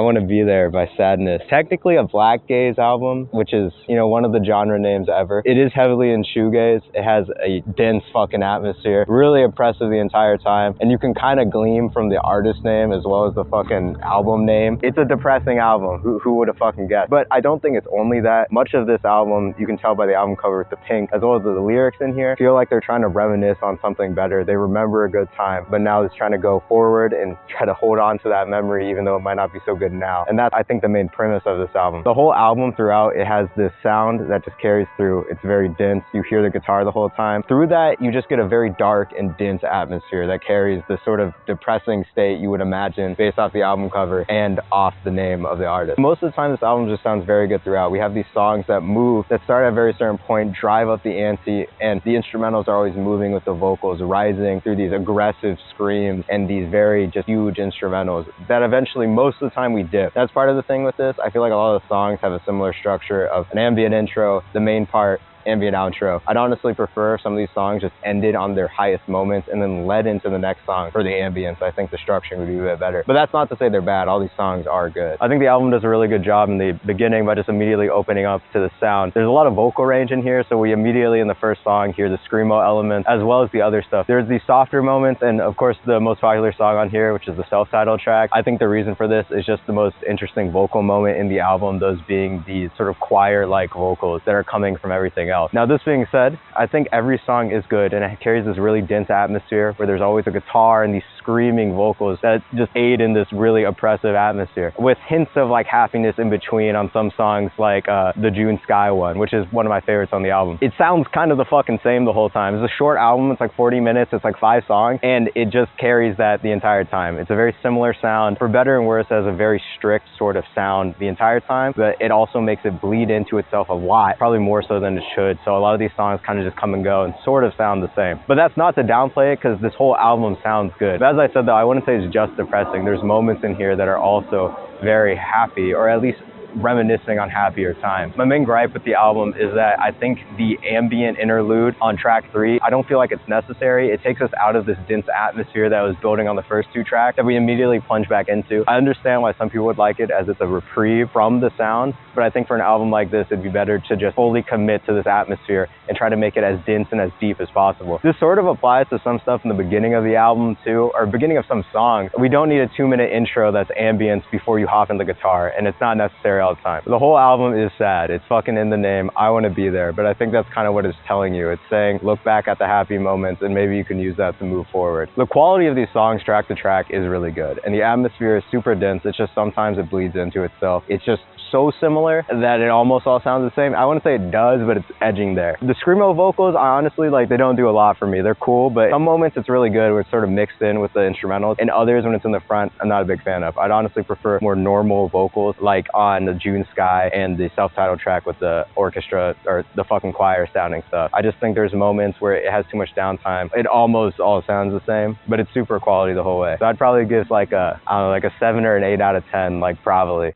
Want to Be There by Sadness. Technically a black gaze album, which is, you know, one of the genre names ever. It is heavily in shoegaze. It has a dense fucking atmosphere, really oppressive the entire time, and you can kind of glean from the artist name as well as the fucking album name. It's a depressing album. Who would have fucking guessed? But I don't think it's only that. Much of this album, you can tell by the album cover with the pink, as well as the lyrics in here, feel like they're trying to reminisce on something better. They remember a good time, but now it's trying to go forward and try to hold on to that memory, even though it might not be so good now. And that's, I think, the main premise of this album. The whole album throughout, it has this sound that just carries through. It's very dense. You hear the guitar the whole time. Through that, you just get a very dark and dense atmosphere that carries the sort of depressing state you would imagine based off the album cover and off the name of the artist. Most of the time, this album just sounds very good throughout. We have these songs that move, that start at a very certain point, drive up the ante, and the instrumentals are always moving with the vocals, rising through these aggressive screams and these very just huge instrumentals that eventually, most of the time, we dip. That's part of the thing with this. I feel like a lot of the songs have a similar structure of an ambient intro, the main part, ambient outro. I'd honestly prefer if some of these songs just ended on their highest moments and then led into the next song for the ambience. I think the structure would be a bit better. But that's not to say they're bad. All these songs are good. I think the album does a really good job in the beginning by just immediately opening up to the sound. There's a lot of vocal range in here, so we immediately in the first song hear the screamo elements as well as the other stuff. There's these softer moments, and of course the most popular song on here, which is the self-titled track. I think the reason for this is just the most interesting vocal moment in the album, those being these sort of choir-like vocals that are coming from everything else. Now, this being said, I think every song is good, and it carries this really dense atmosphere where there's always a guitar and these screaming vocals that just aid in this really oppressive atmosphere, with hints of like happiness in between on some songs, like the June Sky one, which is one of my favorites on the album. It sounds kind of the fucking same the whole time. It's a short album. It's like 40 minutes. It's like 5 songs, and it just carries that the entire time. It's a very similar sound. For better and worse, it has a very strict sort of sound the entire time, but it also makes it bleed into itself a lot, probably more so than it should. So a lot of these songs kind of just come and go and sort of sound the same. But that's not to downplay it, because this whole album sounds good. But as I said, though, I wouldn't say it's just depressing. There's moments in here that are also very happy, or at least reminiscing on happier times. My main gripe with the album is that I think the ambient interlude on track 3, I don't feel like it's necessary. It takes us out of this dense atmosphere that was building on the first 2 tracks that we immediately plunge back into. I understand why some people would like it, as it's a reprieve from the sound, but I think for an album like this, it'd be better to just fully commit to this atmosphere and try to make it as dense and as deep as possible. This sort of applies to some stuff in the beginning of the album too, or beginning of some songs. We don't need a 2-minute intro that's ambience before you hop in the guitar, and it's not necessary all the time. The whole album is sad. It's fucking in the name. I Want to Be There. But I think that's kind of what it's telling you. It's saying, look back at the happy moments and maybe you can use that to move forward. The quality of these songs track to track is really good, and the atmosphere is super dense. It's just sometimes it bleeds into itself. It's just so similar that it almost all sounds the same. I wouldn't say it does, but it's edging there. The screamo vocals, I honestly, like, they don't do a lot for me. They're cool, but some moments it's really good where it's sort of mixed in with the instrumentals, and others when it's in the front, I'm not a big fan of. I'd honestly prefer more normal vocals, like on the June Sky and the self-titled track with the orchestra or the fucking choir sounding stuff. I just think there's moments where it has too much downtime. It almost all sounds the same, but it's super quality the whole way. So I'd probably give like a, I don't know, like a 7 or an 8 out of 10, like, probably.